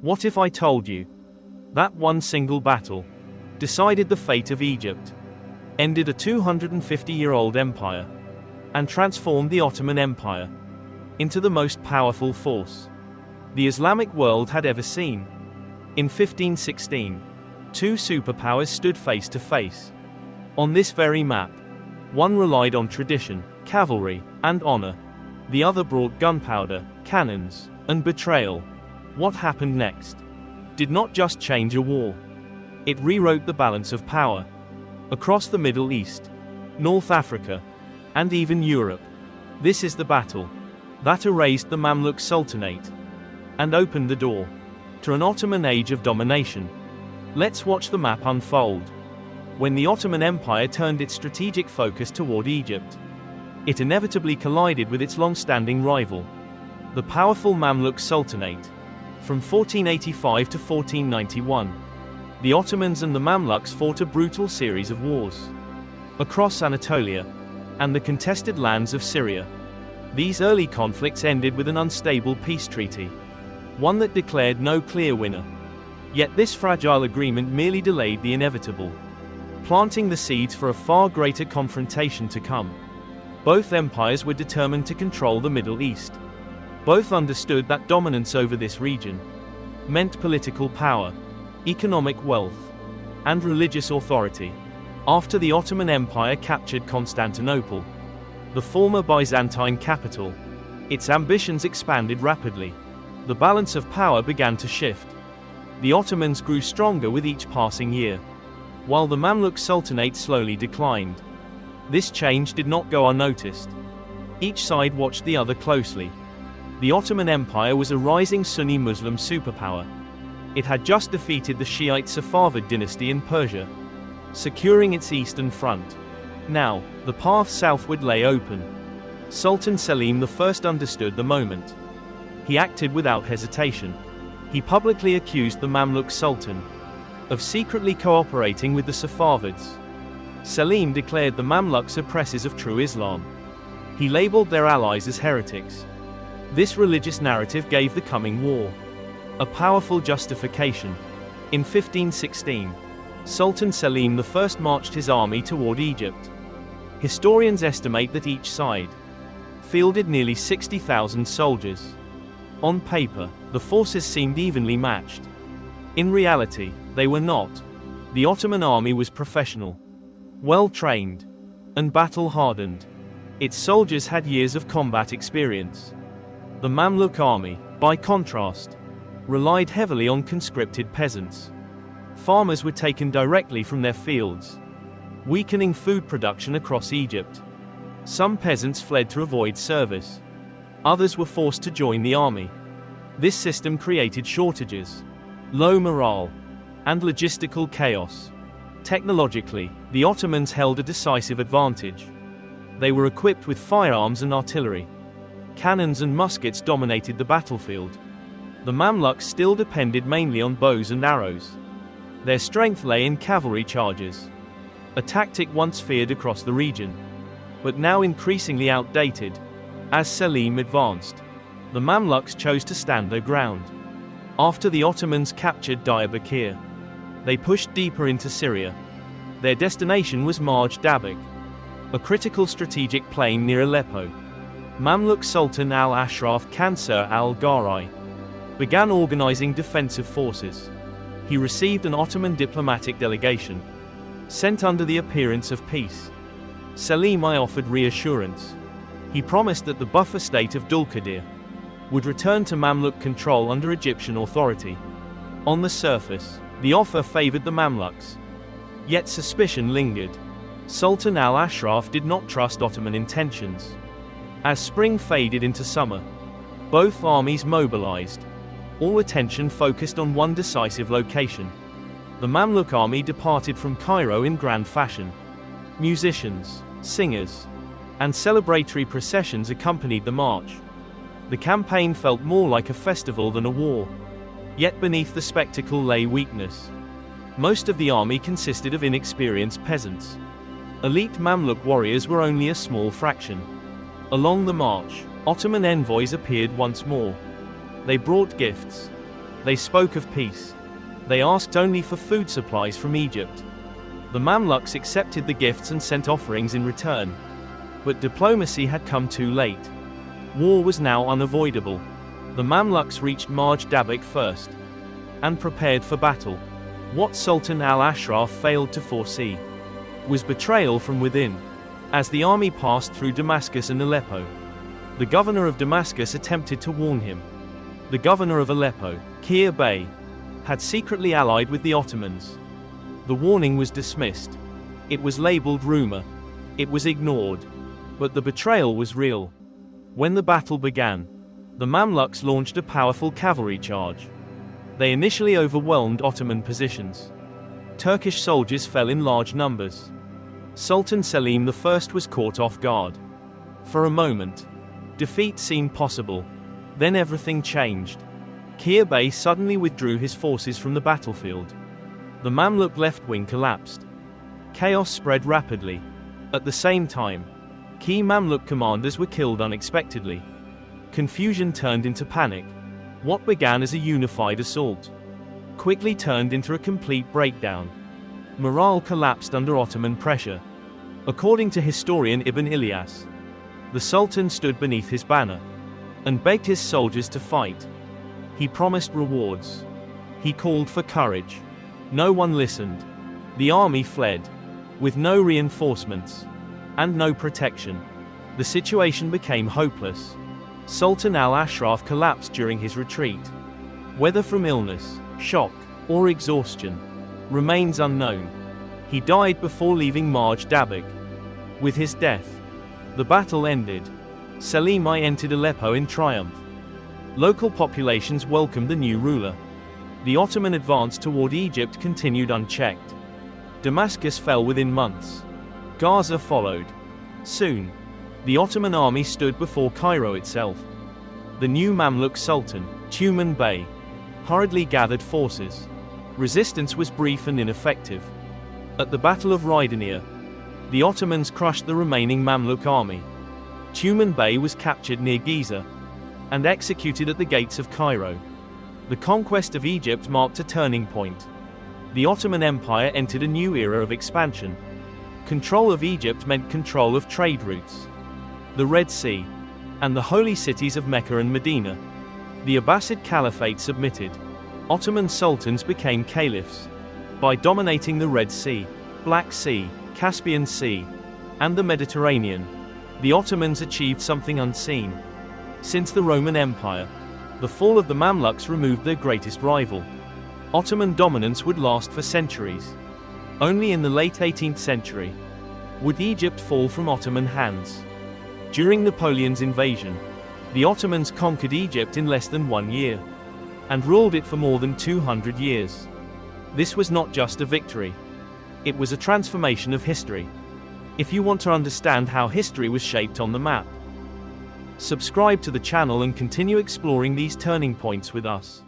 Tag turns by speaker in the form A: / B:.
A: What if I told you that one single battle decided the fate of Egypt, ended a 250-year-old empire, and transformed the Ottoman Empire into the most powerful force the Islamic world had ever seen? In 1516, two superpowers stood face to face. On this very map, one relied on tradition, cavalry, and honor. The other brought gunpowder, cannons, and betrayal. What happened next did not just change a war. It rewrote the balance of power. Across the Middle East, North Africa, and even Europe. This is the battle that erased the Mamluk Sultanate and opened the door to an Ottoman age of domination. Let's watch the map unfold. When the Ottoman Empire turned its strategic focus toward Egypt, it inevitably collided with its long-standing rival, the powerful Mamluk Sultanate. From 1485 to 1491, the Ottomans and the Mamluks fought a brutal series of wars across Anatolia and the contested lands of Syria. These early conflicts ended with an unstable peace treaty, one that declared no clear winner. Yet this fragile agreement merely delayed the inevitable, planting the seeds for a far greater confrontation to come. Both empires were determined to control the Middle East. Both understood that dominance over this region meant political power, economic wealth, and religious authority. After the Ottoman Empire captured Constantinople, the former Byzantine capital, its ambitions expanded rapidly. The balance of power began to shift. The Ottomans grew stronger with each passing year, while the Mamluk Sultanate slowly declined. This change did not go unnoticed. Each side watched the other closely. The Ottoman Empire was a rising Sunni Muslim superpower. It had just defeated the Shiite Safavid dynasty in Persia, securing its eastern front. Now, the path southward lay open. Sultan Selim I understood the moment. He acted without hesitation. He publicly accused the Mamluk Sultan of secretly cooperating with the Safavids. Selim declared the Mamluks oppressors of true Islam. He labeled their allies as heretics. This religious narrative gave the coming war a powerful justification. In 1516, Sultan Selim I marched his army toward Egypt. Historians estimate that each side fielded nearly 60,000 soldiers. On paper, the forces seemed evenly matched. In reality, they were not. The Ottoman army was professional, well-trained, and battle-hardened. Its soldiers had years of combat experience. The Mamluk army, by contrast, relied heavily on conscripted peasants. Farmers were taken directly from their fields, weakening food production across Egypt. Some peasants fled to avoid service. Others were forced to join the army. This system created shortages, low morale, and logistical chaos. Technologically, the Ottomans held a decisive advantage. They were equipped with firearms and artillery. Cannons and muskets dominated the battlefield. The Mamluks still depended mainly on bows and arrows. Their strength lay in cavalry charges, a tactic once feared across the region, but now increasingly outdated. As Selim advanced, the Mamluks chose to stand their ground. After the Ottomans captured Diyarbakir, they pushed deeper into Syria. Their destination was Marj Dabiq, a critical strategic plain near Aleppo. Mamluk Sultan al-Ashraf Qansur al-Garai began organizing defensive forces. He received an Ottoman diplomatic delegation, sent under the appearance of peace. Selim I offered reassurance. He promised that the buffer state of Dulkadir would return to Mamluk control under Egyptian authority. On the surface, the offer favored the Mamluks. Yet suspicion lingered. Sultan al-Ashraf did not trust Ottoman intentions. As spring faded into summer, both armies mobilized. All attention focused on one decisive location. The Mamluk army departed from Cairo in grand fashion. Musicians, singers, and celebratory processions accompanied the march. The campaign felt more like a festival than a war. Yet beneath the spectacle lay weakness. Most of the army consisted of inexperienced peasants. Elite Mamluk warriors were only a small fraction. Along the march, Ottoman envoys appeared once more. They brought gifts, They spoke of peace. They asked only for food supplies from Egypt. The Mamluks accepted the gifts and sent offerings in return. But diplomacy had come too late. War was now unavoidable. The Mamluks reached Marj Dabiq first and prepared for battle. What Sultan al-Ashraf failed to foresee was betrayal from within. As the army passed through Damascus and Aleppo, the governor of Damascus attempted to warn him. The governor of Aleppo, Kir Bey, had secretly allied with the Ottomans. The warning was dismissed. It was labeled rumor. It was ignored. But the betrayal was real. When the battle began, the Mamluks launched a powerful cavalry charge. They initially overwhelmed Ottoman positions. Turkish soldiers fell in large numbers. Sultan Selim I was caught off guard. For a moment, defeat seemed possible. Then everything changed. Kir Bey suddenly withdrew his forces from the battlefield. The Mamluk left wing collapsed. Chaos spread rapidly. At the same time, key Mamluk commanders were killed unexpectedly. Confusion turned into panic. What began as a unified assault quickly turned into a complete breakdown. Morale collapsed under Ottoman pressure. According to historian Ibn Ilyas, the Sultan stood beneath his banner and begged his soldiers to fight. He promised rewards. He called for courage. No one listened. The army fled, with no reinforcements and no protection. The situation became hopeless. Sultan al-Ashraf collapsed during his retreat. Whether from illness, shock, or exhaustion remains unknown. He died before leaving Marj Dabiq. With his death, the battle ended. Selim I entered Aleppo in triumph. Local populations welcomed the new ruler. The Ottoman advance toward Egypt continued unchecked. Damascus fell within months. Gaza followed. Soon, the Ottoman army stood before Cairo itself. The new Mamluk Sultan, Ottoman Bey, hurriedly gathered forces. Resistance was brief and ineffective. At the Battle of Marj Dabiq, the Ottomans crushed the remaining Mamluk army. Ottoman Bey was captured near Giza and executed at the gates of Cairo. The conquest of Egypt marked a turning point. The Ottoman Empire entered a new era of expansion. Control of Egypt meant control of trade routes, the Red Sea, and the holy cities of Mecca and Medina. The Abbasid Caliphate submitted. Ottoman sultans became caliphs. By dominating the Red Sea, Black Sea, Caspian Sea, and the Mediterranean, the Ottomans achieved something unseen. Since the Roman Empire, the fall of the Mamluks removed their greatest rival. Ottoman dominance would last for centuries. Only in the late 18th century would Egypt fall from Ottoman hands. During Napoleon's invasion, the Ottomans conquered Egypt in less than 1 year and ruled it for more than 200 years. This was not just a victory. It was a transformation of history. If you want to understand how history was shaped on the map, subscribe to the channel and continue exploring these turning points with us.